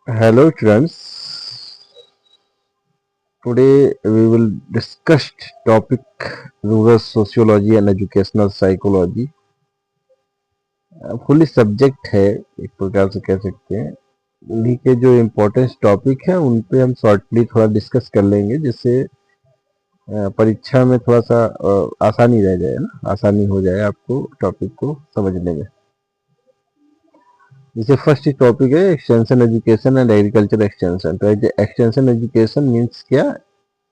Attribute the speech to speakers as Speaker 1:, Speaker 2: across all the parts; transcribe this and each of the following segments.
Speaker 1: Hello students, today we will discuss topic rural sociology and educational psychology. Fully subject है, एक प्रकार से कह सकते हैं। उन्हीं के जो इम्पोर्टेंट टॉपिक है उन पे हम शॉर्टली थोड़ा डिस्कस कर लेंगे, जिससे परीक्षा में थोड़ा सा आसानी रह जाए ना, आसानी हो जाए आपको टॉपिक को समझने में। जैसे फर्स्ट टॉपिक है extension education and agriculture extension. तो एक्सटेंशन एजुकेशन मीन्स क्या?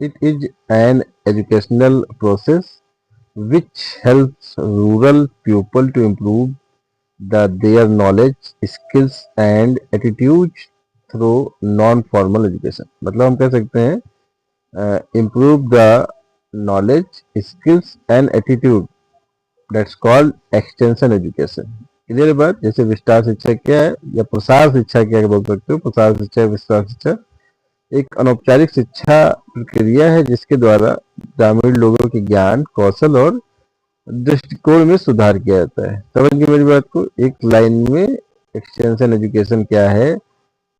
Speaker 1: It is an educational process which helps rural people to improve their knowledge, skills and attitudes through non-formal education। मतलब हम कह सकते हैं improve the knowledge, skills and attitude, that's called extension education। Clear बात? जैसे विस्तार शिक्षा क्या है या प्रसार शिक्षा क्या बोल सकते हो, प्रसार शिक्षा, विस्तार शिक्षा एक अनौपचारिक शिक्षा प्रक्रिया है जिसके द्वारा ग्रामीण लोगों के ज्ञान, कौशल और दृष्टिकोण में सुधार किया जाता है। समझ गए मेरी बात को? एक लाइन में एक्सटेंशन एजुकेशन क्या है?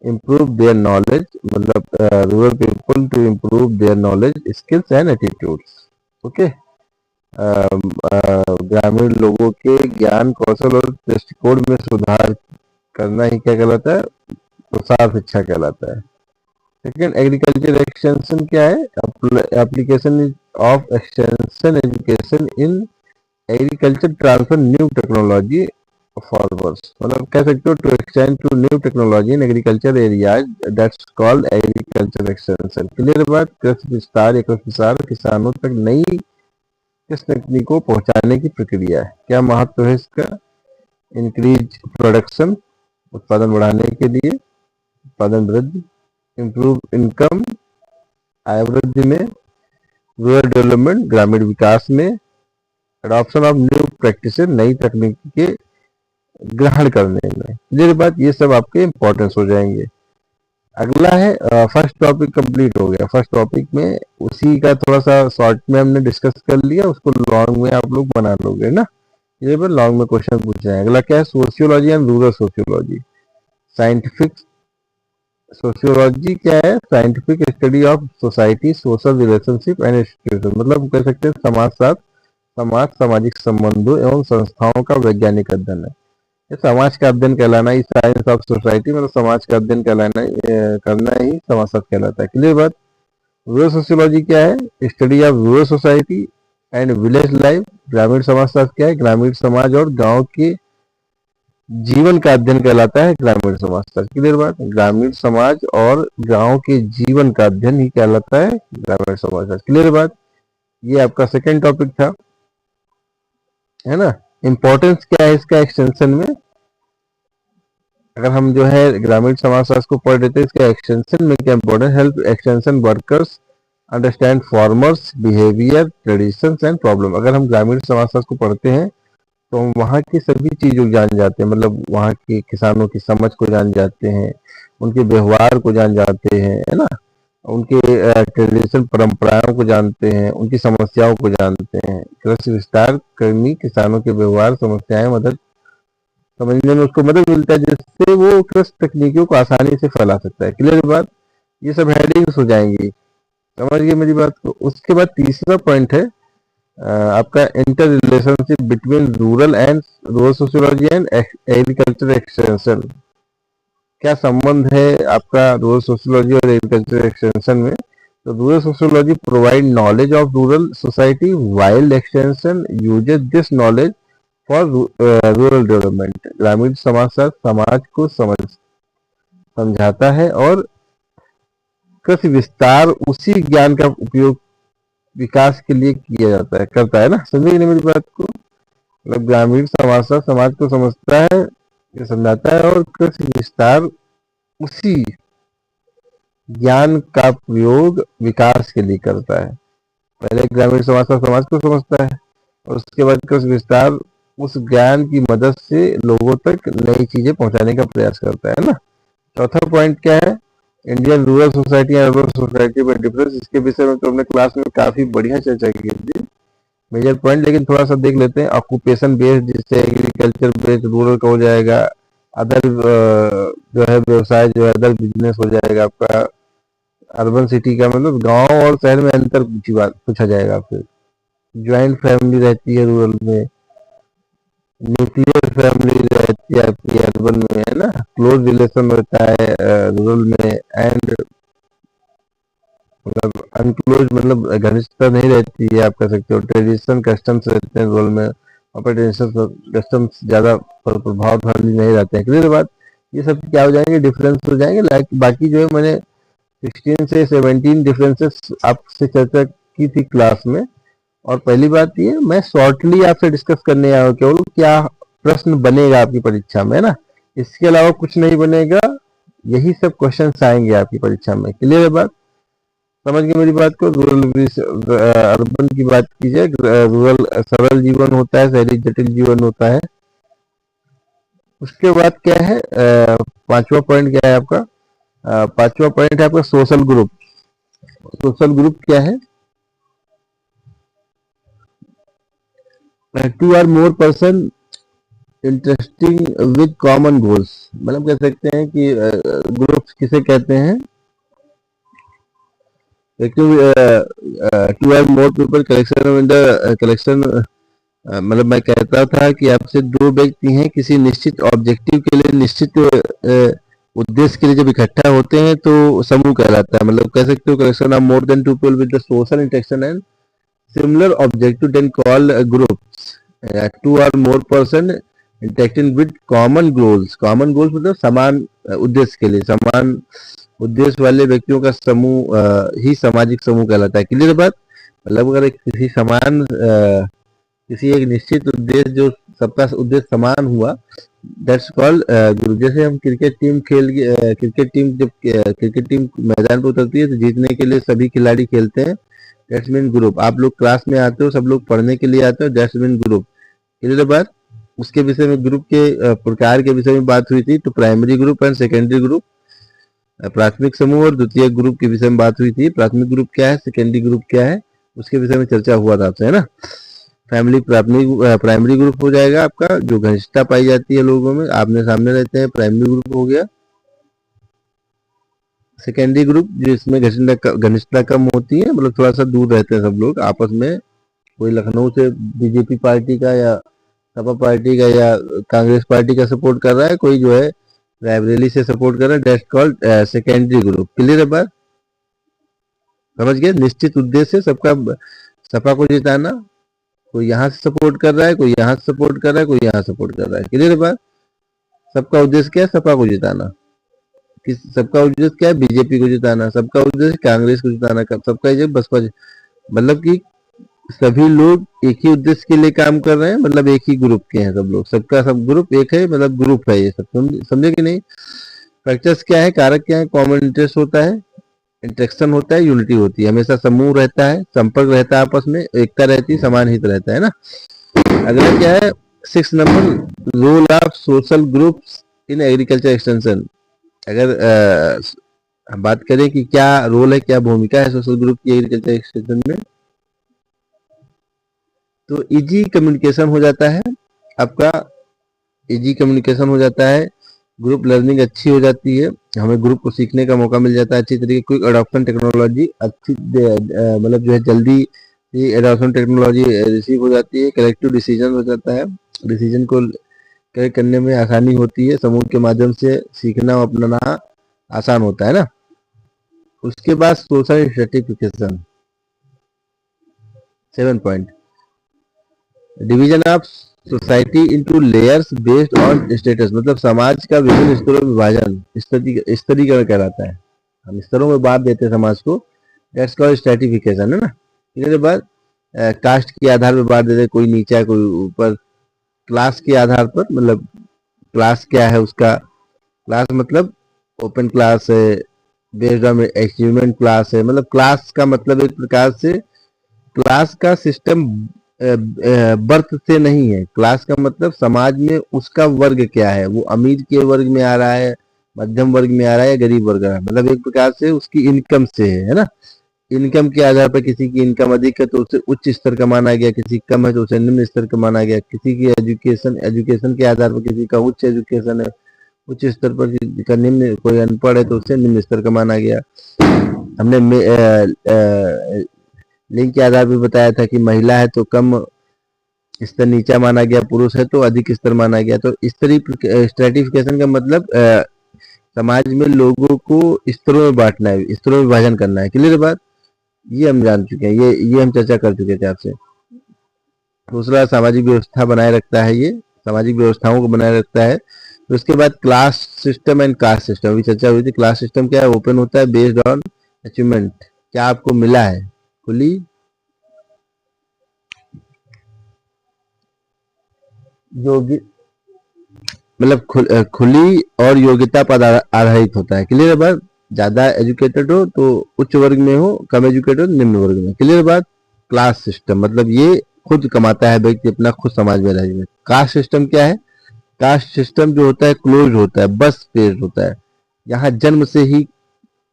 Speaker 1: इम्प्रूव देयर नॉलेज, मतलब rural people to improve their knowledge, skills and attitudes. Okay, ग्रामीण लोगों के ज्ञान, कौशल और दृष्टिकोण में सुधार करना ही क्या कहलाता है? प्रसार शिक्षा कहलाता है। सेकेंड, एग्रीकल्चर एक्सटेंशन क्या है? Application of extension education in agriculture transfer new technology forwards. मतलब कह सकते हो to extend to new technology in agriculture areas, that's called agriculture extension. Clear बात? कृषि विस्तार या कृषि प्रसार किसानों तक नई कृषि तकनीक को पहुंचाने की प्रक्रिया है। क्या महत्व है इसका? इंक्रीज प्रोडक्शन, उत्पादन बढ़ाने के लिए, उत्पादन वृद्धि, इम्प्रूव इनकम, आय वृद्धि में, रूरल डेवलपमेंट, ग्रामीण विकास में, एडॉप्शन ऑफ न्यू प्रैक्टिस, नई तकनीक के ग्रहण करने में। क्लियर बात? ये सब आपके इंपॉर्टेंस हो जाएंगे। अगला है फर्स्ट टॉपिक कंप्लीट हो गया। फर्स्ट टॉपिक में उसी का थोड़ा सा शॉर्ट में हमने डिस्कस कर लिया, उसको लॉन्ग में आप लोग बना लोगे ना। ये पर लॉन्ग में क्वेश्चन पूछे हैं। अगला क्या है? Sociology and rural sociology. Scientific sociology क्या है? Scientific study of society, social relationship and institution. मतलब कह सकते हैं समाजशास्त्र, समाज, सामाजिक संबंधों एवं संस्थाओं का वैज्ञानिक अध्ययन है। ये समाज का अध्ययन कहलाना ही, साइंस ऑफ सोसाइटी मतलब समाज का अध्ययन कहलाना करना ही समाजशास्त्र कहलाता है। क्लियर बात? रूरल सोशियोलॉजी क्या है? Study of rural society and village life. ग्रामीण समाजशास्त्र क्या है? ग्रामीण समाज और गांव के जीवन का अध्ययन कहलाता है ग्रामीण समाजशास्त्र। क्लियर बात? ग्रामीण समाज और गांव के जीवन का अध्ययन ही कहलाता है ग्रामीण समाजशास्त्र। क्लियर बात? ये आपका सेकेंड टॉपिक था, है ना। इंपॉर्टेंस क्या है इसका एक्सटेंशन में? अगर हम जो है ग्रामीण समाजशास्त्र को पढ़ रहे थे, इसका एक्सटेंशन में क्या important? Help extension workers understand farmers behaviour, traditions and problem. अगर हम ग्रामीण समाजशास्त्र को पढ़ते हैं तो हम वहाँ की सभी चीज़ों को जान जाते हैं, मतलब वहाँ के किसानों की समझ को जान जाते हैं, उनके व्यवहार को जान जाते हैं, है ना, उनके ट्रेडिशन परंपराओं को जानते हैं, उनकी समस्याओं को जानते हैं। कृषि विस्तार करनी किसानों के व्यवहार, समस्याएं, मदद समझने में उसको मदद मिलता है, जिससे वो कृषि तकनीकों को आसानी से फैला सकता है। क्लियर बात? ये सब हेडिंग्स हो जाएंगी। समझ गए मेरी बात को? उसके बाद तीसरा पॉइंट है आपका inter relationship between rural sociology and agriculture extension. क्या संबंध है आपका रूरल सोशियोलॉजी और एग्रीकल्चर एक्सटेंशन में? तो rural sociology provide knowledge of rural society wild extension uses this knowledge for rural development. ग्रामीण समाजशास्त्र समाज को समझाता है और कृषि विस्तार उसी ज्ञान का उपयोग विकास के लिए किया जाता है, करता है ना। समझिए मेरी बात को? मतलब ग्रामीण समाजशास्त्र समाज को समझता है, ये समझाता है और कृषि विस्तार उसी ज्ञान का प्रयोग विकास के लिए करता है। पहले ग्रामीण समाजशास्त्र समाज को समझता है और उसके बाद कृषि विस्तार उस ज्ञान की मदद से लोगों तक नई चीजें पहुंचाने का प्रयास करता है ना। चौथा पॉइंट क्या है? Indian rural society and urban society में डिफरेंस। इसके विषय में तो हमने क्लास में काफी बढ़िया चर्चा की थी, मेजर पॉइंट, लेकिन थोड़ा सा देख लेते हैं। ऑक्यूपेशन बेस्ड, जिससे एग्रीकल्चर बेस्ड रूरल का हो जाएगा। अदर जो है व्यवसाय, जो है अदर बिजनेस हो जाएगा आपका। अर्बन सिटी का मतलब गांव और शहर में अंतर पूछा जाएगा आपसे। ज्वाइंट फैमिली रहती है रूरल में, न्यूक्लियर फैमिली रहती है आपकी अर्बन में, है ना। क्लोज रिलेशन होता है रूरल में, एंड मतलब अनक्लोज मतलब घनिष्ठता नहीं रहती है, आप कह सकते हो। ट्रेडिशन कस्टम्स रहते हैं रूरल में, और पर ट्रेडिशन कस्टम्स ज़्यादा प्रभावशाली नहीं रहते हैं। क्लियर बात। ये सब क्या हो जाएंगे, डिफरेंस हो जाएंगे। लाइक बाकी जो है मैंने 16 से 17 डिफरेंसेस आपसे चर्चा की थी क्लास में। और पहली बात ये मैं शॉर्टली आपसे डिस्कस करने आया हूँ केवल क्या प्रश्न बनेगा आपकी परीक्षा में, है ना। इसके अलावा कुछ नहीं बनेगा, यही सब क्वेश्चंस आएंगे आपकी परीक्षा में। क्लियर है बात, समझ गए मेरी बात को। रूरल अर्बन की बात की जाए, रूरल सरल जीवन होता है, शहरी जटिल जीवन होता है। उसके बाद क्या है, पांचवा पॉइंट क्या है आपका, पांचवा पॉइंट है आपका सोशल ग्रुप। सोशल ग्रुप क्या है, two or more person interesting with common goals. मतलब कह सकते हैं कि ग्रुप्स किसे कहते हैं, two or more people collection in the collection. मतलब मैं कहता था कि आपसे दो व्यक्ति हैं किसी निश्चित ऑब्जेक्टिव के लिए, निश्चित उद्देश्य के लिए जब इकट्ठा होते हैं तो समूह कहलाता है। मतलब कह सकते हो collection of more than two people with the social intention and similar objective then called groups. Two or more person interacting with common goals. Common goals मतलब समान उद्देश्य के लिए, समान उद्देश्य वाले व्यक्तियों का समूह ही सामाजिक समूह कहलाता है। क्लियर बात। मतलब अगर किसी समान किसी एक निश्चित उद्देश्य, जो सबका उद्देश्य समान हुआ, दैट्स कॉल्ड ग्रुप। जैसे हम क्रिकेट टीम क्रिकेट टीम जब क्रिकेट टीम मैदान पर उतरती है तो जीतने के लिए सभी खिलाड़ी खेलते हैं, दैट्स मीन ग्रुप। आप लोग क्लास में आते हो, सब लोग पढ़ने के लिए आते हो, दैट्स मीन ग्रुप। क्लियर बात। उसके विषय में ग्रुप के प्रकार के विषय में बात हुई थी, तो primary group and secondary group, प्राथमिक समूह और द्वितीय ग्रुप के विषय में बात हुई थी। प्राथमिक ग्रुप क्या है, सेकेंडरी ग्रुप क्या है, उसके विषय में चर्चा हुआ था आपसे, है ना। फैमिली प्राइमरी ग्रुप हो जाएगा आपका, जो घनिष्ठता पाई जाती है लोगों में, आमने सामने रहते हैं, प्राइमरी ग्रुप हो गया। सेकेंडरी ग्रुप जिसमें घनिष्ठता कम होती है, मतलब थोड़ा सा दूर रहते हैं सब लोग आपस में। कोई लखनऊ से बीजेपी पार्टी का या सपा पार्टी का या कांग्रेस पार्टी का सपोर्ट कर रहा है, कोई जो है रायबरेली से सपोर्ट कर रहा है, that's called secondary group. Clear है बात, समझ गए। निश्चित उद्देश्य सबका, सपा को जिताना, कोई यहाँ से सपोर्ट कर रहा है, कोई यहाँ से सपोर्ट कर रहा है, कोई यहाँ सपोर्ट कर रहा है। क्लियर है बात। सबका उद्देश्य क्या है, सपा को जिताना। किस सबका उद्देश्य क्या है, बीजेपी को जिताना। सबका उद्देश्य कांग्रेस को जिताना। सबका बसपा, मतलब कि सभी लोग एक ही उद्देश्य के लिए काम कर रहे हैं, मतलब एक ही ग्रुप के हैं सब लोग, सबका सब ग्रुप एक है, मतलब ग्रुप है ये सब। समझे कि नहीं। फैक्टर्स क्या है, कारक क्या है, कॉमन इंटरेस्ट होता है, इंटरेक्शन होता है, यूनिटी होती है, हमेशा समूह रहता है, संपर्क रहता है आपस में, एकता रहती है, समान हित रहता है ना। अगला क्या है, 6 number, role of social groups in agriculture extension. अगर हम बात करें कि क्या रोल है, क्या भूमिका है सोशल ग्रुप की एग्रीकल्चर एक्सटेंशन में, तो इजी कम्युनिकेशन हो जाता है आपका, इजी कम्युनिकेशन हो जाता है, ग्रुप लर्निंग अच्छी हो जाती है, हमें ग्रुप को सीखने का मौका मिल जाता है अच्छी तरीके। क्विक अडॉप्शन टेक्नोलॉजी अच्छी मतलब जो है जल्दी एडॉप्शन टेक्नोलॉजी रिसीव हो जाती है। कलेक्टिव डिसीजन हो जाता है, डिसीजन को करने में आसानी होती है, समूह के माध्यम से सीखना और अपनाना आसान होता है ना। उसके बाद social stratification, 7 point, division of society into layers based on status. मतलब समाज का विभिन्न स्तरों में विभाजन स्तरीकरण कहलाता है। हम स्तरों में बांट देते हैं समाज को, दैट्स कॉल्ड स्ट्रेटिफिकेशन, है ना। इसके बाद कास्ट के आधार पर बांट देते हैं, कोई नीचा कोई ऊपर, क्लास के आधार पर, मतलब क्लास क्या है उसका, क्लास मतलब ओपन क्लास है, बेस्ड ऑन अचीवमेंट क्लास है। मतलब क्लास का मतलब एक प्रकार से क्लास का सिस्टम बर्थ से नहीं है। क्लास का मतलब समाज में उसका वर्ग क्या है, वो अमीर के वर्ग में आ रहा है, मध्यम वर्ग में आ रहा है, या गरीब वर्ग आ रहा है। मतलब एक प्रकार से उसकी इनकम से है ना। इनकम के आधार पर किसी की इनकम अधिक है तो उसे उच्च स्तर का माना गया, किसी की कम है तो उसे निम्न स्तर का माना गया। किसी की एजुकेशन के आधार पर किसी का उच्च एजुकेशन है, उच्च स्तर पर का निम्न, कोई अनपढ़ है तो उससे निम्न स्तर का माना गया। हमने लिंग के आधार पर बताया था कि महिला है तो कम स्तर नीचा माना गया, पुरुष है तो अधिक स्तर माना गया। तो स्तरीय स्ट्रेटिफिकेशन का मतलब समाज में लोगों को स्तरों में बांटना है, स्तरों में विभाजन करना है। क्लियर बात, ये हम जान चुके हैं, ये हम चर्चा कर चुके थे आपसे। दूसरा सामाजिक व्यवस्था बनाए रखता है, ये सामाजिक व्यवस्थाओं को बनाए रखता है। तो उसके बाद class system and caste system अभी चर्चा हुई थी। क्लास सिस्टम क्या है? ओपन होता है, बेस्ड ऑन अचीवमेंट, क्या आपको मिला है, खुली योग्य मतलब खुली और योग्यता पर आधारित होता है। क्लियर बात, ज्यादा एजुकेटेड हो तो उच्च वर्ग में हो, कम एजुकेटेड हो निम्न वर्ग में। क्लियर बात। क्लास सिस्टम मतलब ये खुद कमाता है व्यक्ति अपना, खुद समाज में रहेगा। कास्ट सिस्टम क्या है? कास्ट सिस्टम जो होता है क्लोज होता है, बस पेज होता है। यहाँ जन्म से ही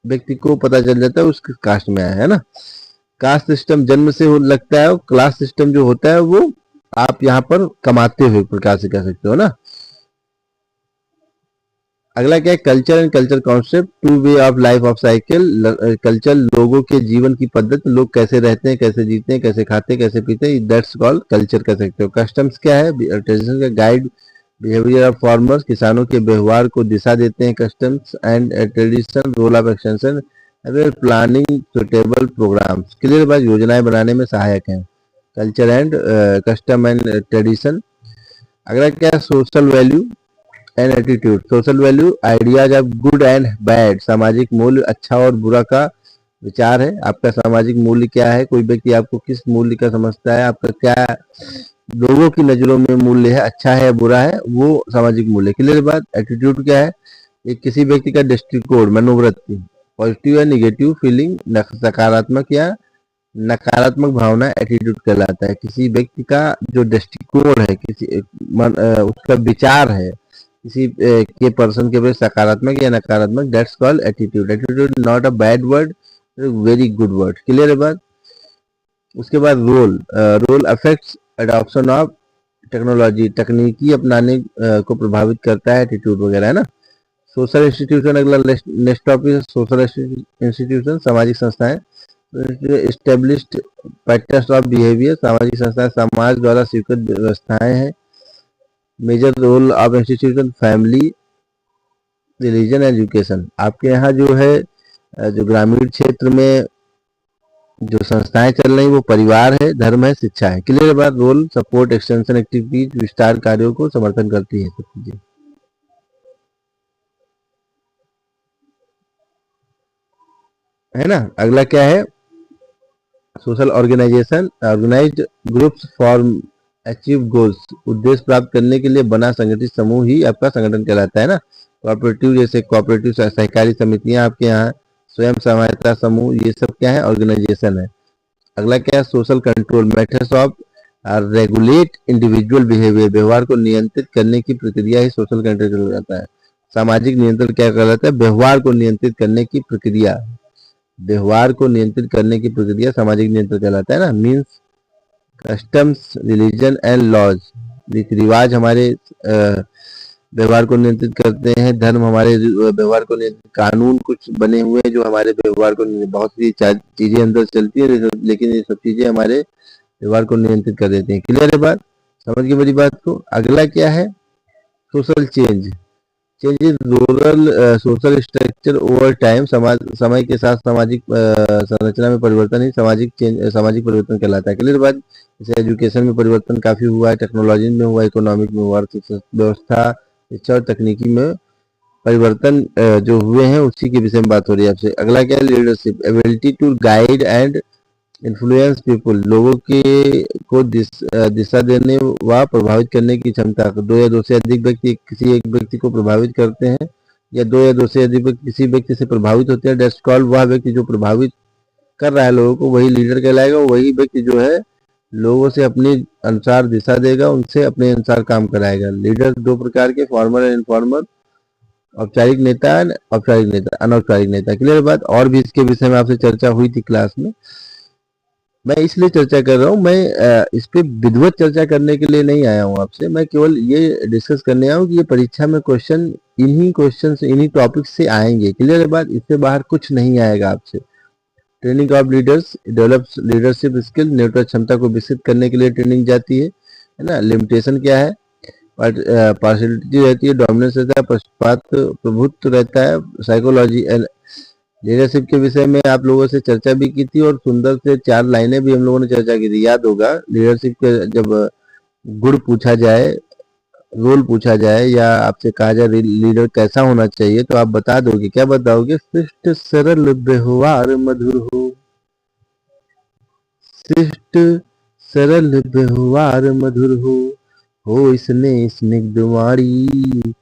Speaker 1: व्यक्ति को पता चल जाता है उसके कास्ट में आया है ना। कास्ट सिस्टम जन्म से हो लगता है, और क्लास सिस्टम जो होता है वो आप यहाँ पर कमाते हुए प्रकार से कह सकते हो ना। अगला क्या है? Culture and culture concept, two way of life of cycle. Culture लोगों के जीवन की पद्धति, लोग कैसे रहते हैं, कैसे जीते हैं, कैसे खाते हैं, कैसे पीते हैं, दैट्स कॉल्ड कल्चर कह सकते हो। कस्टम्स क्या है? ट्रेडिशन का गाइड बिहेवियर ऑफ फार्मर्स, किसानों के व्यवहार को दिशा देते हैं customs and tradition. Role of extension planning suitable programs. Clear बात, योजनाएं बनाने में सहायक हैं culture and custom and tradition. अगला क्या है? Social value and attitude. Social value ideas of good and bad, सामाजिक मूल्य अच्छा और बुरा का विचार है। आपका सामाजिक मूल्य क्या है? कोई व्यक्ति आपको किस मूल्य का समझता है, आपका क्या लोगों की नजरों में मूल्य है, अच्छा है बुरा है, वो सामाजिक मूल्य। क्लियर बात। एटीट्यूड क्या है? एक किसी व्यक्ति का दृष्टिकोण, मनोवृत्ति, पॉजिटिव या निगेटिव फीलिंग, सकारात्मक या नकारात्मक भावना एटीट्यूड कहलाता है। किसी व्यक्ति का जो दृष्टिकोण है, किसी उसका विचार है किसी के पर्सन के प्रति सकारात्मक या नकारात्मक, that's called attitude. Attitude not a bad word, very good word. Clear है बात। उसके बाद role, role affects adoption of technology, तकनीकी अपनाने को प्रभावित करता है एटीट्यूड वगैरह, है ना। सोशल इंस्टीट्यूशन अगला नेक्स्ट टॉपिक है। सोशल इंस्टीट्यूशन सामाजिक संस्थाएं, एस्टेब्लिश्ड पैटर्न्स ऑफ बिहेवियर, सामाजिक संस्थाएं समाज द्वारा स्वीकृत व्यवस्थाएं हैं। Major role of institution family, religion, education. आपके यहाँ जो है जो ग्रामीण क्षेत्र में जो संस्थाएं चल रही वो परिवार है, धर्म है, शिक्षा है। क्लियर बात। रोल सपोर्ट एक्सटेंशन एक्टिविटीज, विस्तार कार्यों को समर्थन करती है सब चीजें, है ना। अगला क्या है? Social organization, organized groups form achieve goals, उद्देश्य प्राप्त करने के लिए बना संगठित समूह ही आपका संगठन कहलाता है ना। कोऑपरेटिव, जैसे कोऑपरेटिव सहकारी समितियां आपके यहाँ, स्वयं सहायता समूह, ये सब क्या है? ऑर्गेनाइजेशन है। अगला क्या है? Social control methods of regulate individual behaviour, व्यवहार को नियंत्रित करने की प्रक्रिया ही सोशल कंट्रोल कहलाता है। सामाजिक नियंत्रण क्या कहलाता है? व्यवहार को नियंत्रित करने की प्रक्रिया, व्यवहार को नियंत्रित करने की प्रक्रिया सामाजिक नियंत्रण कहलाता है ना। Means customs, religion and laws, रीति रिवाज हमारे व्यवहार को नियंत्रित करते हैं। धर्म हमारे व्यवहार को नियंत्रित, कानून कुछ बने हुए हैं जो हमारे व्यवहार को, बहुत सी चीजें अंदर चलती है लेकिन ये सब चीजें हमारे व्यवहार को नियंत्रित कर देते हैं। क्लियर है बात, समझ गए मेरी बात को। अगला क्या है? Social change, changes rural social structure over time, समाज समय के साथ सामाजिक संरचना में परिवर्तन ही सामाजिक परिवर्तन कहलाता है। क्लियर बात। जैसे एजुकेशन में परिवर्तन काफी हुआ है, टेक्नोलॉजी में हुआ, इकोनॉमिक में हुआ, व्यवस्था, शिक्षा और तकनीकी में परिवर्तन जो हुए हैं उसी के विषय में बात हो रही है आपसे। अगला क्या है? Leadership, ability to guide and influence people, लोगों के को दिशा देने व प्रभावित करने की क्षमता। दो या दो से अधिक व्यक्ति किसी एक व्यक्ति को प्रभावित करते हैं, या दो या दो से अधिक व्यक्ति किसी व्यक्ति से प्रभावित होते हैं, दैट्स कॉल्ड, वह व्यक्ति जो प्रभावित कर रहा है लोगों को वही लीडर कहलाएगा। वही व्यक्ति जो है लोगों से अपने अनुसार दिशा देगा, उनसे अपने अनुसार काम कराएगा। लीडर दो प्रकार के, फॉर्मल एंड इनफॉर्मल, औपचारिक नेता, औपचारिक नेता, अनौपचारिक नेता। क्लियर बात। और भी इसके विषय में आपसे चर्चा हुई थी क्लास में। मैं इसलिए चर्चा कर रहा हूँ, मैं इस पे विधिवत चर्चा करने के लिए नहीं आया हूँ आपसे। मैं केवल ये डिस्कस करने आया हूँ कि ये परीक्षा में क्वेश्चन क्वेश्चन से, इन्हीं टॉपिक से आएंगे। क्लियर है बात? इससे बाहर कुछ नहीं आएगा आपसे। Training of leaders develops leadership skill, नेतृत्व क्षमता को विकसित करने के लिए ट्रेनिंग जाती है ना। लिमिटेशन क्या है? पार्शियलिटी रहती है, डोमिनेंस रहता है, पक्षपात प्रभुत्व रहता है। साइकोलॉजी एंड लीडरशिप के विषय में आप लोगों से चर्चा भी की थी, और सुंदर से 4 लाइनें भी हम लोगों ने चर्चा की थी, याद होगा। लीडरशिप के जब गुण पूछा जाए, रोल पूछा जाए, या आपसे कहा जाए लीडर कैसा होना चाहिए, तो आप बता दोगे, क्या बताओगे? शिष्ट सरल व्यवहार मधुर हो। शिष्ट सरल व्यवहार मधुर हो स्नेह स्निग्ध वाणी,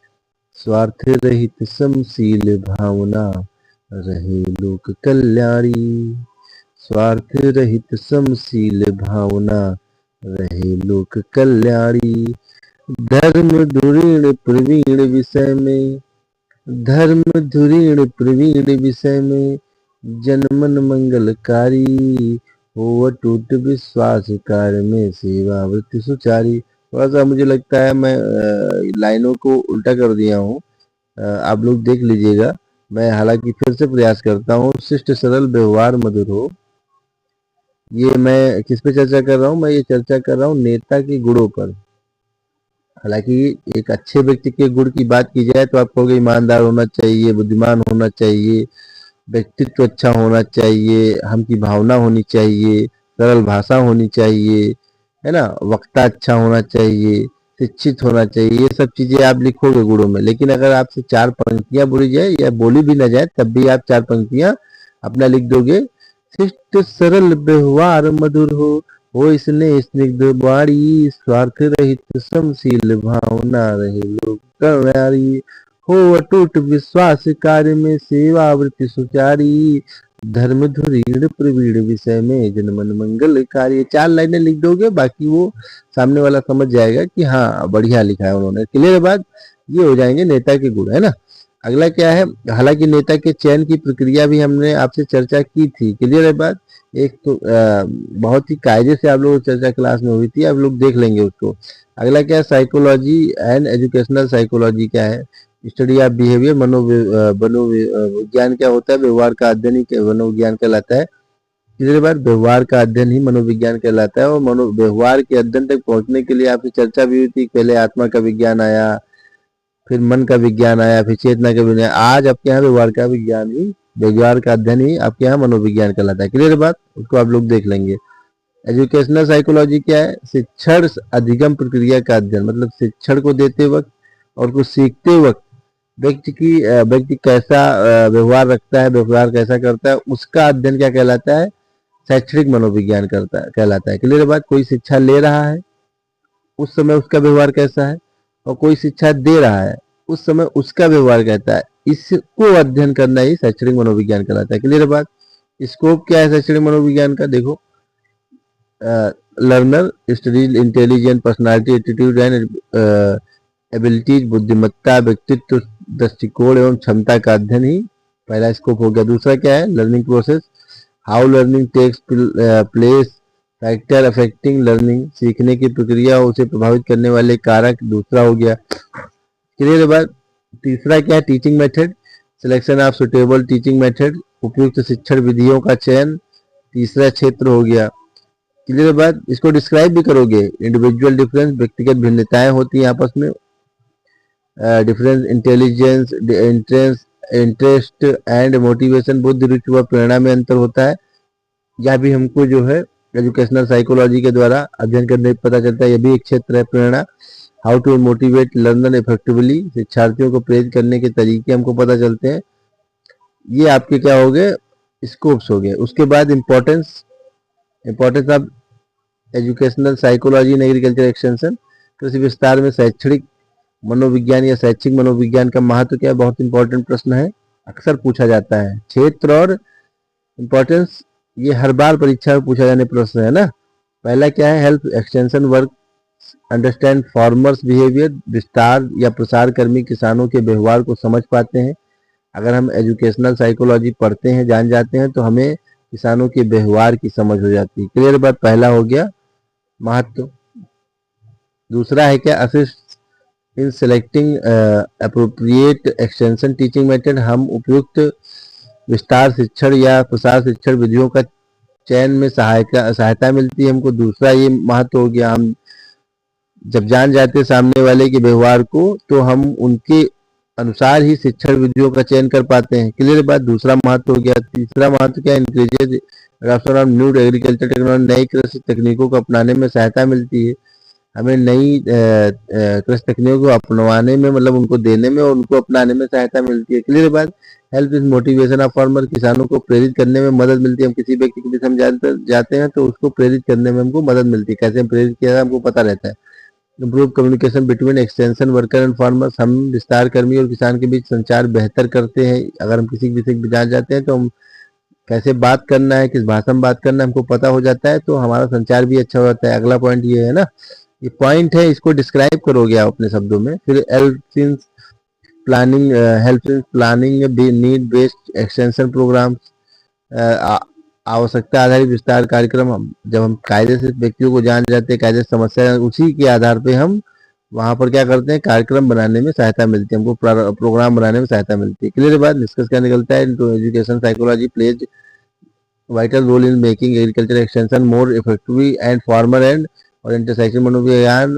Speaker 1: स्वार्थ रहित समशील भावना, रहे लोक कल्याणी। स्वार्थ रहित समशील भावना, रहे लोक कल्याणी। धर्म धुरीण प्रवीण विषय में, धर्म धुरीण प्रवीण विषय में, जनमन मंगलकारी, हो अटूट विश्वास कार्य में, सेवा वृत्ति सुचारी। थोड़ा सा मुझे लगता है मैं लाइनों को उल्टा कर दिया हूँ, आप लोग देख लीजिएगा। मैं हालांकि फिर से प्रयास करता हूँ। शिष्ट सरल व्यवहार मधुर हो, ये मैं किस पे चर्चा कर रहा हूँ? मैं ये चर्चा कर रहा हूँ नेता के गुणों पर। हालांकि एक अच्छे व्यक्ति के गुण की बात की जाए तो आप कहोगे ईमानदार होना चाहिए, बुद्धिमान होना चाहिए, व्यक्तित्व अच्छा होना चाहिए, हम की भावना होनी चाहिए, सरल भाषा होनी चाहिए, है ना, वक्ता अच्छा होना चाहिए, शिक्षित होना चाहिए। ये सब चीजें आप लिखोगे गुणों में, लेकिन अगर आपसे 4 पंक्तियां बोली जाए या बोली भी ना जाए तब भी आप 4 पंक्तियां अपना लिख दोगे। शिष्ट सरल व्यवहार मधुर हो स्नेह स्निग्ध वाणी, स्वार्थ रहित समशील भावना, रहे लोक कल्याणी। हो अटूट विश्वास कार्य में, सेवा वृत्ति सुचारी, धर्म धुरीण प्रवीण विषय में, जनमन मंगल कार्य। 4 लाइनें लिख दोगे, बाकी वो सामने वाला समझ जाएगा कि हाँ बढ़िया लिखा है उन्होंने। क्लियर बात? ये हो जाएंगे नेता के गुण, है ना। अगला क्या है? हालांकि नेता के चयन की प्रक्रिया भी हमने आपसे चर्चा की थी। क्लियर है बात? एक तो बहुत ही कायदे से आप लोगों की चर्चा क्लास में हुई थी, आप लोग देख लेंगे उसको। अगला क्या है? साइकोलॉजी एंड एजुकेशनल साइकोलॉजी क्या है? स्टडी ऑफ बिहेवियर, मनोविज्ञान क्या होता है? व्यवहार का अध्ययन ही मनोविज्ञान कहलाता है। तीसरी बार व्यवहार का अध्ययन ही मनोविज्ञान कहलाता है, और व्यवहार के अध्ययन तक पहुंचने के लिए आपसे चर्चा भी हुई थी। पहले आत्मा का विज्ञान आया, फिर मन का विज्ञान आया, फिर चेतना का विज्ञान। आज आपके यहाँ व्यवहार का विज्ञान ही, व्यवहार का अध्ययन ही आपके यहाँ मनोविज्ञान कहलाता है। क्लियर बात? उसको आप लोग देख लेंगे। एजुकेशनल साइकोलॉजी क्या है? शिक्षण अधिगम प्रक्रिया का अध्ययन, मतलब शिक्षण को देते वक्त और कुछ सीखते वक्त व्यक्ति कैसा व्यवहार रखता है, व्यवहार कैसा करता है, उसका अध्ययन क्या कहलाता है? शैक्षणिक मनोविज्ञान कहलाता है। क्लियर बात? कोई शिक्षा ले रहा है, उस समय उसका व्यवहार कैसा है, और कोई शिक्षा दे रहा है, उस समय उसका व्यवहार कैसा है, इसको अध्ययन करना ही शैक्षणिक मनोविज्ञान कहलाता है। क्लियर बात? स्कोप क्या है शैक्षणिक मनोविज्ञान का? देखो, learner studies intelligent personality attitude and abilities, बुद्धिमत्ता, व्यक्तित्व, दृष्टिकोण एवं क्षमता का अध्ययन ही पहला स्कोप हो गया। दूसरा क्या है? Learning process, how learning takes place, factor affecting learning, सीखने की प्रक्रिया उसे प्रभावित करने वाले कारक दूसरा हो गया। क्लियर बात? तीसरा क्या है? Teaching method, selection of suitable teaching method, उपयुक्त शिक्षण विधियों का चयन तीसरा क्षेत्र हो गया। क्लियर बात? इसको डिस्क्राइब भी करोगे। इंडिविजुअल डिफरेंस, व्यक्तिगत भिन्नताएं होती हैं आपस में। Difference intelligence, interest and motivation, बुद्धि रुचि व प्रेरणा में अंतर होता है। यह भी हमको जो है एजुकेशनल साइकोलॉजी के द्वारा अध्ययन करने पता चलता है। यह भी एक क्षेत्र है, प्रेरणा। How to motivate learner effectively, शिक्षार्थियों को प्रेरित करने के तरीके हमको पता चलते हैं। ये आपके क्या हो गए? स्कोप्स हो गए। उसके बाद importance of educational psychology in agriculture extension, कृषि विस्तार में शैक्षणिक मनोविज्ञान या शैक्षिक मनोविज्ञान का महत्व क्या है? बहुत इंपॉर्टेंट प्रश्न है, अक्सर पूछा जाता है। क्षेत्र और इंपॉर्टेंस, ये हर बार परीक्षा में पूछा जाने प्रश्न है ना। पहला क्या है? Help extension work, understand farmers behaviour, विस्तार या प्रसार कर्मी किसानों के व्यवहार को समझ पाते हैं। अगर हम एजुकेशनल साइकोलॉजी पढ़ते हैं, जान जाते हैं, तो हमें किसानों के व्यवहार की समझ हो जाती है। क्लियर बात, पहला हो गया महत्व। दूसरा है क्या, assist in selecting appropriate extension teaching method. हम उपयुक्त विस्तार शिक्षण या प्रसार शिक्षण विधियों का चयन में सहायता मिलती है हमको। दूसरा ये महत्व हो गया, हम जब जान जाते हैं सामने वाले के व्यवहार को तो हम उनके अनुसार ही शिक्षण विधियों का चयन कर पाते हैं। क्लियर बात, दूसरा महत्व हो गया। तीसरा महत्व क्या, increases adoption of new agriculture technology. नई कृषि तकनीकों को अपनाने में सहायता मिलती है हमें। नई कृषि तकनीकों को अपनवाने में, मतलब उनको देने में और उनको अपनाने में सहायता मिलती है। क्लियर बात। Help is motivation of farmer. किसानों को प्रेरित करने में मदद मिलती है। हम किसी व्यक्ति के बीच हम जाते हैं तो उसको प्रेरित करने में हमको मदद मिलती है। कैसे हम प्रेरित किया हमको पता रहता है। Improve communication between extension worker and farmers. हम विस्तार कर्मी और किसान के बीच संचार बेहतर करते हैं। अगर हम किसी विषय में जान जाते हैं तो हम कैसे बात करना है, किस भाषा में बात करना है हमको पता हो जाता है, तो हमारा संचार भी अच्छा हो जाता है। अगला पॉइंट ये है ना, ये पॉइंट है, इसको डिस्क्राइब करोगे आप अपने शब्दों में। फिर help in planning need based extension program. आवश्यकता आधारित विस्तार कार्यक्रम। जब हम कायदे से व्यक्तियों को जान जाते हैं, कायदे से समस्या, उसी के आधार पे हम वहां पर क्या करते हैं, कार्यक्रम बनाने में सहायता मिलती है हमको, प्रोग्राम बनाने में सहायता मिलती है। क्लियर बात, डिस्कस क्या निकलता है, education psychology plays vital role in making agriculture extension more effective and farmer and और इंटरसेक्शन मनोविज्ञान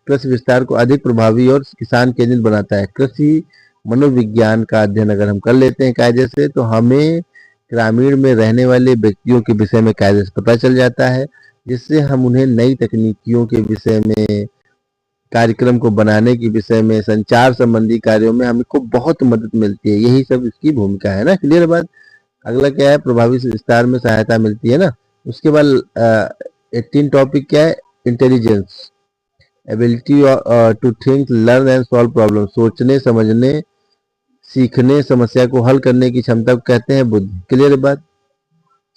Speaker 1: कृषि विस्तार को अधिक प्रभावी और किसान केंद्रित बनाता है। कृषि मनोविज्ञान का अध्ययन अगर हम कर लेते हैं कायदे से, तो हमें ग्रामीण में रहने वाले व्यक्तियों के विषय में कायदे से पता चल जाता है, जिससे हम उन्हें नई तकनीकियों के विषय में, कार्यक्रम को बनाने के विषय में, संचार संबंधी कार्यों में हमको बहुत मदद मिलती है। यही सब इसकी भूमिका है ना। क्लियर बात। अगला क्या है, प्रभावी विस्तार में सहायता मिलती है ना। उसके बाद 18 टॉपिक क्या है, intelligence ability to think learn and solve problem. सोचने, समझने, सीखने, समस्या को हल करने की क्षमता को कहते हैं बुद्धि। क्लियर बात।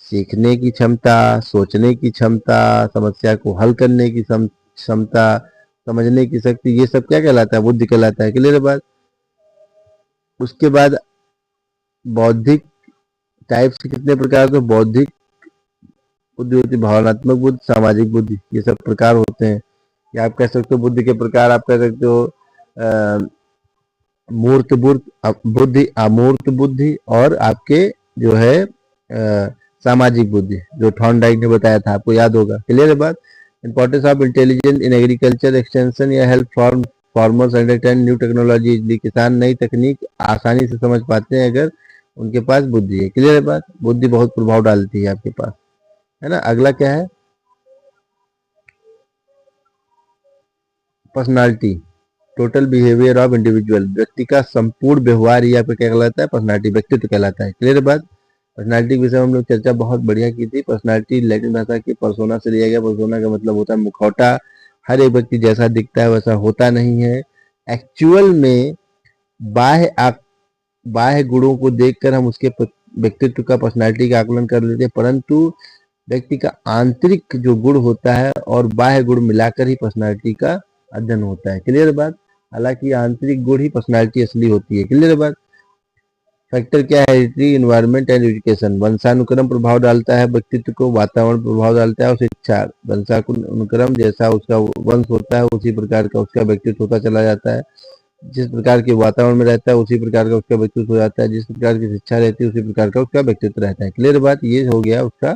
Speaker 1: सीखने की क्षमता, सोचने की क्षमता, समस्या को हल करने की क्षमता, समझने की शक्ति, ये सब क्या कहलाता है, बुद्धि कहलाता है। क्लियर बात। उसके बाद बौद्धिक टाइप्स कितने प्रकार के, बौद्धिक बुद्धि होती है, भावनात्मक बुद्धि, सामाजिक बुद्धि, ये सब प्रकार होते हैं। या आप कह सकते हो बुद्धि के प्रकार, आप कह सकते हो मूर्त बुद्धि, अमूर्त बुद्धि और आपके जो है सामाजिक बुद्धि, जो थॉर्नडाइक ने बताया था, आपको याद होगा। क्लियर है बात। Importance of intelligence in agriculture extension या help farmers understand new technology easily. किसान नई तकनीक आसानी से समझ पाते हैं अगर उनके पास बुद्धि है। क्लियर है बात। बुद्धि बहुत प्रभाव डालती है आपके पास, है ना। अगला क्या है, personality total behaviour of individual. व्यक्ति का संपूर्ण व्यवहार ही आपका क्या कहलाता है, पर्सनालिटी, व्यक्तित्व कहलाता है। क्लियर बात। पर्सनालिटी के विषय में हम लोग चर्चा बहुत बढ़िया की थी। पर्सनालिटी लैटिन भाषा की पर्सोना से लिया गया। पर्सोना का मतलब होता है मुखौटा। हर एक व्यक्ति जैसा दिखता है वैसा होता नहीं है। एक्चुअल में बाह्य गुणों को देखकर हम उसके व्यक्तित्व का, पर्सनालिटी का आकलन कर लेते हैं, परंतु व्यक्ति का आंतरिक जो गुण होता है और बाह्य गुण मिलाकर ही पर्सनालिटी का अध्ययन होता है। क्लियर बात। हालांकि आंतरिक गुण ही पर्सनालिटी असली होती है। क्लियर बात। फैक्टर क्या है, हेरिडिटी, इन्वायरमेंट एंड एजुकेशन। वंशानुक्रम प्रभाव डालता है व्यक्तित्व को, वातावरण प्रभाव डालता है और शिक्षा। वंशानुक्रम जैसा उसका वंश होता है उसी प्रकार का उसका व्यक्तित्व होता चला जाता है। जिस प्रकार के वातावरण में रहता है उसी प्रकार का उसका व्यक्तित्व हो जाता है। जिस प्रकार की शिक्षा रहती है उसी प्रकार का उसका व्यक्तित्व रहता है। क्लियर बात। ये हो गया उसका,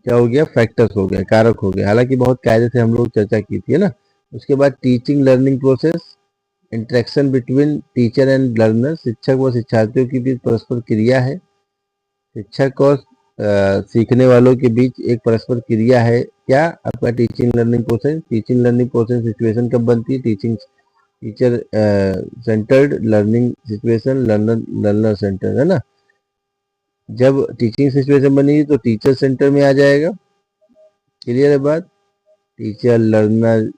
Speaker 1: क्या हो गया, फैक्टर्स हो गए, कारक हो गए। हालांकि बहुत कायदे से हम लोग चर्चा की थी, है ना। उसके बाद teaching learning process, interaction between teacher and learner. शिक्षक व शिक्षार्थियों के बीच परस्पर क्रिया है। शिक्षक और सीखने वालों के बीच एक परस्पर क्रिया है। क्या आपका teaching learning process. Teaching learning process situation कब बनती है, teacher centred learning situation, learner centre, है ना। जब टीचिंग सिचुएशन बनेगी तो टीचर सेंटर में आ जाएगा। क्लियर है बात। Teacher, learner,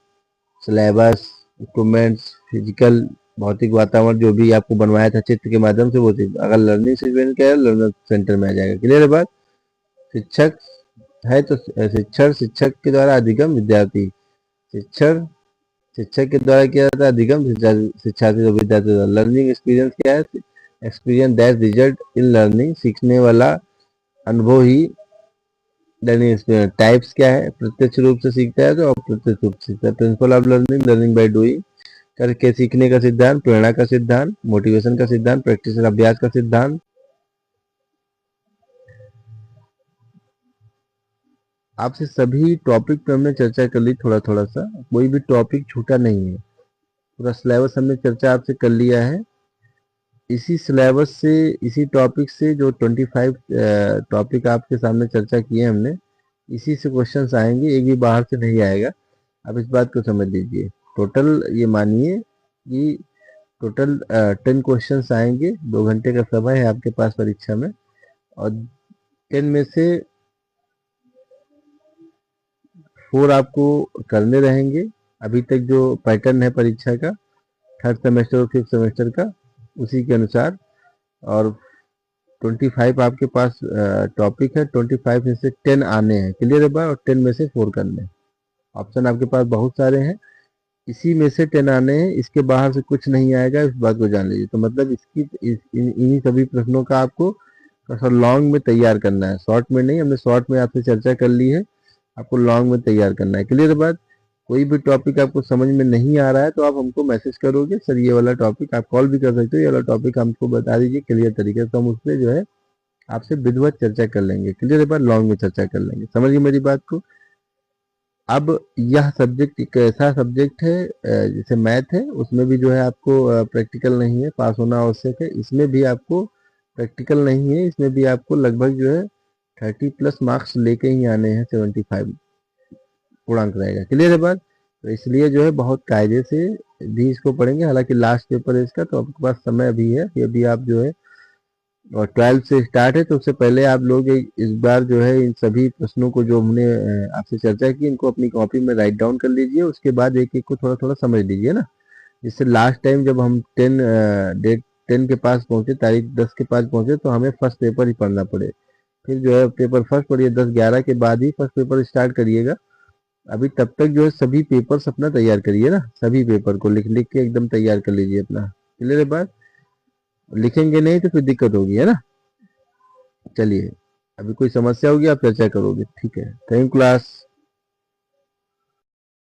Speaker 1: syllabus, equipments, physical, भौतिक वातावरण जो भी आपको बनवाया था चित्र के माध्यम से, वो चीज अगर लर्निंग सिचुएशन क्या है, लर्नर सेंटर में आ जाएगा। क्लियर है बात। शिक्षक है तो शिक्षक के द्वारा अधिगम विद्यार्थी। शिक्षक के द्वारा किया जाता है अधिगम शिक्षार्थी और विद्यार्थी द्वारा। लर्निंग एक्सपीरियंस क्या है, experience that result in learning. सीखने वाला अनुभव ही इसमें टाइप्स क्या है, प्रत्यक्ष रूप से सीखता है तो अप्रत्यक्ष रूप से सीखता है। Principle of learning, learning by doing, करके सीखने का सिद्धांत, प्रेरणा का सिद्धांत, मोटिवेशन का सिद्धांत, प्रैक्टिस अभ्यास का सिद्धांत। आपसे सभी टॉपिक पे हमने चर्चा कर ली, थोड़ा थोड़ा सा, कोई भी टॉपिक छूटा नहीं है, पूरा सिलेबस हमने चर्चा आपसे कर लिया है। इसी सिलेबस से, इसी टॉपिक से जो 25 टॉपिक आपके सामने चर्चा किए हमने, इसी से क्वेश्चंस आएंगे, एक भी बाहर से नहीं आएगा। आप इस बात को समझ लीजिए। टोटल ये मानिए कि टोटल 10 क्वेश्चंस आएंगे, 2 घंटे का समय है आपके पास परीक्षा में, और 10 में से 4 आपको करने रहेंगे। अभी तक जो पैटर्न है परीक्षा का, थर्ड सेमेस्टर और फिफ्थ सेमेस्टर का, उसी के अनुसार। और 25 आपके पास टॉपिक है, 25 में से 10 आने हैं, क्लियर है बात, और 10 में से 4 करने हैं। ऑप्शन आपके पास बहुत सारे हैं, इसी में से 10 आने हैं, इसके बाहर से कुछ नहीं आएगा, इस बात को जान लीजिए। तो मतलब इन्हीं सभी प्रश्नों का आपको लॉन्ग में तैयार करना है, शॉर्ट में नहीं। हमने शॉर्ट में आपसे चर्चा कर ली है, आपको लॉन्ग में तैयार करना है, क्लियर बात। कोई भी टॉपिक आपको समझ में नहीं आ रहा है तो आप हमको मैसेज करोगे, सर ये वाला टॉपिक, आप कॉल भी कर सकते हो, ये वाला टॉपिक हमको बता दीजिए क्लियर तरीके से, तो हम उस पर जो है आपसे विधिवत चर्चा कर लेंगे, क्लियर बात, लॉन्ग में चर्चा कर लेंगे। समझिए मेरी बात को। अब यह सब्जेक्ट एक ऐसा सब्जेक्ट है, जैसे मैथ है, उसमें भी जो है आपको प्रैक्टिकल नहीं है, पास होना आवश्यक है। इसमें भी आपको प्रैक्टिकल नहीं है, इसमें भी आपको लगभग जो है 30+ मार्क्स लेके ही आने हैं, 75 पूर्णांक रहेगा, क्लियर है बात। तो इसलिए जो है बहुत कायदे से भी इसको पढ़ेंगे। हालांकि लास्ट पेपर है इसका, तो आपके पास समय अभी है, ये भी आप जो है, और 12 से स्टार्ट है, तो उससे पहले आप लोग इस बार जो है इन सभी प्रश्नों को जो हमने आपसे चर्चा की, इनको अपनी कॉपी में राइट डाउन कर लीजिए। उसके बाद एक एक को थोड़ा थोड़ा समझ लीजिए ना, जिससे लास्ट टाइम जब हम 10 के पास पहुंचे, तारीख 10 के पास पहुंचे, तो हमें फर्स्ट पेपर ही पढ़ना पड़े। फिर जो है पेपर फर्स्ट पढ़िए, 10-11 के बाद ही फर्स्ट पेपर स्टार्ट करिएगा। अभी तब तक जो है सभी पेपर्स अपना तैयार करिए ना, सभी पेपर को लिख लिख के एकदम तैयार कर लीजिए अपना, क्लियर है बात। लिखेंगे नहीं तो फिर दिक्कत होगी, है ना। चलिए, अभी कोई समस्या होगी आप चर्चा करोगे, ठीक है। Thank class.